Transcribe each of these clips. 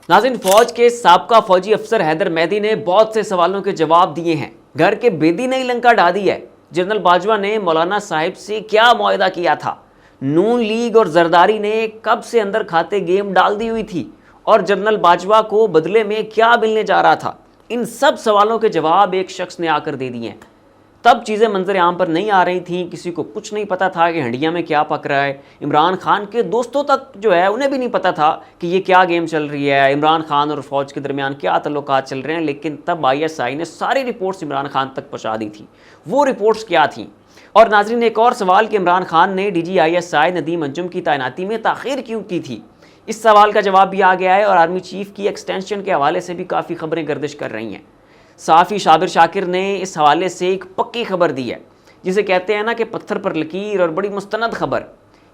नाज़रीन, फौज के साबका फौजी अफसर हैदर मेहदी ने बहुत से सवालों के जवाब दिए हैं। घर के बेदी ने ही लंका ढा दी है। जनरल बाजवा ने मौलाना साहिब से क्या मुआहदा किया था? नून लीग और जरदारी ने कब से अंदर खाते गेम डाल दी हुई थी और जनरल बाजवा को बदले में क्या मिलने जा रहा था? इन सब सवालों के जवाब एक शख्स ने आकर दे दिए हैं। तब चीज़ें मंजर आम पर नहीं आ रही थी, किसी को कुछ नहीं पता था कि हंडिया में क्या पक रहा है। इमरान खान के दोस्तों तक जो है उन्हें भी नहीं पता था कि ये क्या गेम चल रही है, इमरान खान और फौज के दरमियान क्या ताल्लुकात चल रहे हैं। लेकिन तब ISI ने सारी रिपोर्ट्स इमरान खान तक पहुँचा दी थी। वो रिपोर्ट्स क्या थीं? और नाज़रीन, एक और सवाल कि इमरान खान ने DG ISI नदीम अंजुम की तैनाती में ताख़ीर क्यों की थी? इस सवाल का जवाब भी आ गया है और आर्मी चीफ की एक्सटेंशन के हवाले से भी काफ़ी खबरें गर्दिश कर रही हैं। साफ़ी साबिर शाकिर ने इस हवाले से एक पक्की खबर दी है, जिसे कहते हैं ना कि पत्थर पर लकीर, और बड़ी मुस्तनद खबर।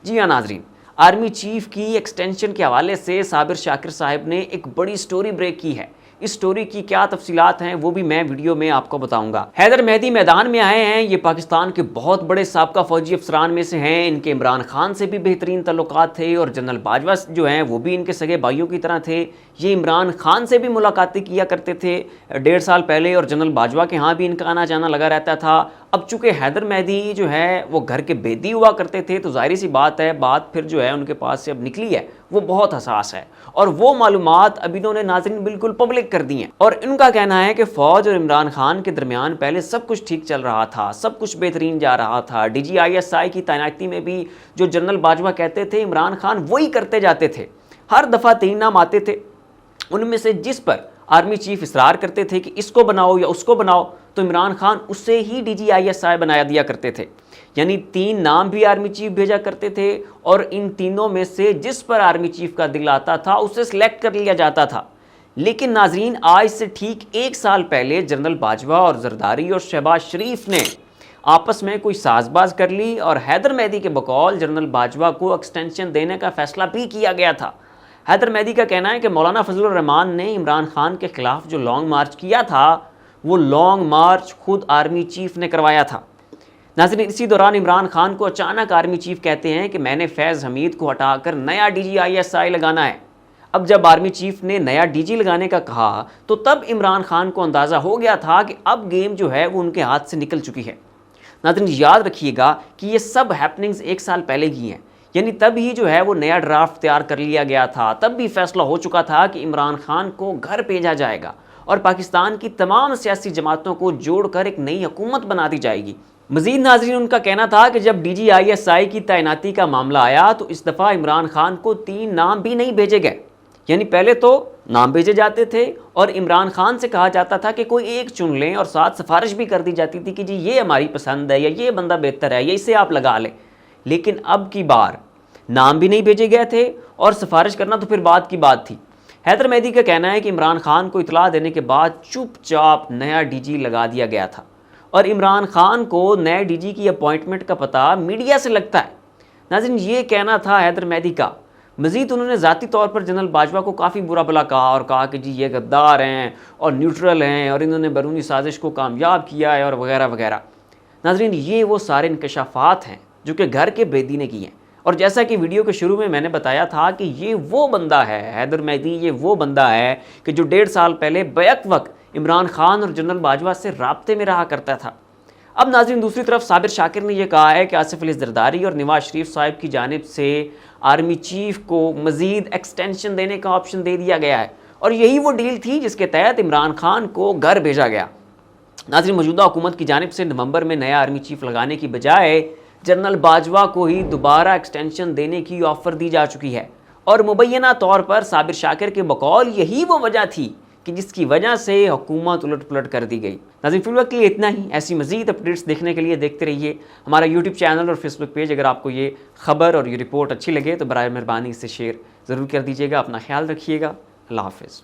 जी हाँ नाजरीन, आर्मी चीफ की एक्सटेंशन के हवाले से साबिर शाकिर साहब ने एक बड़ी स्टोरी ब्रेक की है। इस स्टोरी की क्या तफसीलात हैं वो भी मैं वीडियो में आपको बताऊंगा। हैदर मेहदी मैदान में आए हैं। ये पाकिस्तान के बहुत बड़े साबका फौजी अफसरान में से हैं। इनके इमरान खान से भी बेहतरीन ताल्लुकात थे और जनरल बाजवा जो हैं वो भी इनके सगे भाइयों की तरह थे। ये इमरान खान से भी मुलाकातें किया करते थे 1.5 साल पहले, और जनरल बाजवा के यहाँ भी इनका आना जाना लगा रहता था। अब चूँकि हैदर मेहदी जो है वो घर के बेदी हुआ करते थे, तो जाहिर सी बात है बात फिर जो है उनके पास से अब निकली है वो बहुत हसास है, और वो मालूमात अब इन्होंने नाज़रीन बिल्कुल पब्लिक कर दी हैं। और इनका कहना है कि फ़ौज और इमरान खान के दरमियान पहले सब कुछ ठीक चल रहा था, सब कुछ बेहतरीन जा रहा था। DG ISI की तैनाती में भी जो जनरल बाजवा कहते थे इमरान खान वही करते जाते थे। हर दफ़ा 3 नाम आते थे, उनमें से जिस पर आर्मी चीफ इसरार करते थे कि इसको बनाओ या उसको बनाओ, तो इमरान खान उससे ही DG ISI बनाया दिया करते थे। यानी 3 नाम भी आर्मी चीफ भेजा करते थे और इन तीनों में से जिस पर आर्मी चीफ का दिल आता था उसे सिलेक्ट कर लिया जाता था। लेकिन नाजरीन, आज से ठीक 1 साल पहले जनरल बाजवा और जरदारी और शहबाज शरीफ ने आपस में कोई साजबाज कर ली और हैदर मेहदी के बकौल जनरल बाजवा को एक्सटेंशन देने का फैसला भी किया गया था। हैदर मेहदी का कहना है कि मौलाना फजलुर रहमान ने इमरान खान के खिलाफ जो लॉन्ग मार्च किया था वो लॉन्ग मार्च खुद आर्मी चीफ ने करवाया था। नाज़रीन, इसी दौरान इमरान खान को अचानक आर्मी चीफ कहते हैं कि मैंने फैज़ हमीद को हटाकर नया DG ISI लगाना है। अब जब आर्मी चीफ ने नया DG लगाने का कहा तो तब इमरान खान को अंदाज़ा हो गया था कि अब गेम जो है वो उनके हाथ से निकल चुकी है। नाज़रीन, याद रखिएगा कि ये सब हैपनिंग्स 1 साल पहले की हैं, यानी तब ही जो है वो नया ड्राफ्ट तैयार कर लिया गया था। तब भी फैसला हो चुका था कि इमरान खान को घर भेजा जाएगा और पाकिस्तान की तमाम सियासी जमातों को जोड़कर एक नई हुकूमत बना दी जाएगी। मजीद नाज़रीन, उनका कहना था कि जब DG ISI की तैनाती का मामला आया तो इस दफ़ा इमरान खान को 3 नाम भी नहीं भेजे गए। यानी पहले तो नाम भेजे जाते थे और इमरान खान से कहा जाता था कि कोई एक चुन लें, और साथ सिफारिश भी कर दी जाती थी कि जी ये हमारी पसंद है या ये बंदा बेहतर है या इसे आप लगा लें। लेकिन अब की बार नाम भी नहीं भेजे गए थे और सिफारिश करना तो फिर बात की बात थी। हैदर मेहदी का कहना है कि इमरान खान को इतला देने के बाद चुपचाप नया DG लगा दिया गया था और इमरान खान को नए DG की अपॉइंटमेंट का पता मीडिया से लगता है। नाज़रीन, ये कहना था हैदर मेहदी का। मज़ीद उन्होंने ज़ाती तौर पर जनरल बाजवा को काफ़ी बुरा भला कहा और कहा कि जी ये गद्दार हैं और न्यूट्रल हैं और इन्होंने बैरूनी साजिश को कामयाब किया है और वगैरह वगैरह। नाज़रीन, ये वो सारे इंकशाफात हैं जो कि घर के बेदी ने किए हैं। और जैसा कि वीडियो के शुरू में मैंने बताया था कि ये वो बंदा है, हैदर मेहदी ये वो बंदा है कि जो 1.5 साल पहले बैक वक्त इमरान खान और जनरल बाजवा से राब्ते में रहा करता था। अब नाज़रीन, दूसरी तरफ साबिर शाकिर ने यह कहा है कि आसिफ अली जरदारी और नवाज शरीफ साहब की जानिब से आर्मी चीफ को मज़ीद एक्सटेंशन देने का ऑप्शन दे दिया गया है और यही वो डील थी जिसके तहत इमरान खान को घर भेजा गया। नाज़रीन, मौजूदा हुकूमत की जानिब से नवंबर में नया आर्मी चीफ लगाने की बजाय जनरल बाजवा को ही दोबारा एक्सटेंशन देने की ऑफ़र दी जा चुकी है और मुबैना तौर पर साबिर शाकिर के बकौल यही वो वजह थी कि जिसकी वजह से हुकूमत उलट पुलट कर दी गई। नाज़रीन, फिलहाल के लिए इतना ही। ऐसी मज़ीद अपडेट्स देखने के लिए देखते रहिए हमारा YouTube चैनल और फेसबुक पेज। अगर आपको ये खबर और ये रिपोर्ट अच्छी लगे तो बराए मेहरबानी इसे शेयर ज़रूर कर दीजिएगा। अपना ख्याल रखिएगा। अल्लाह हाफ़िज़।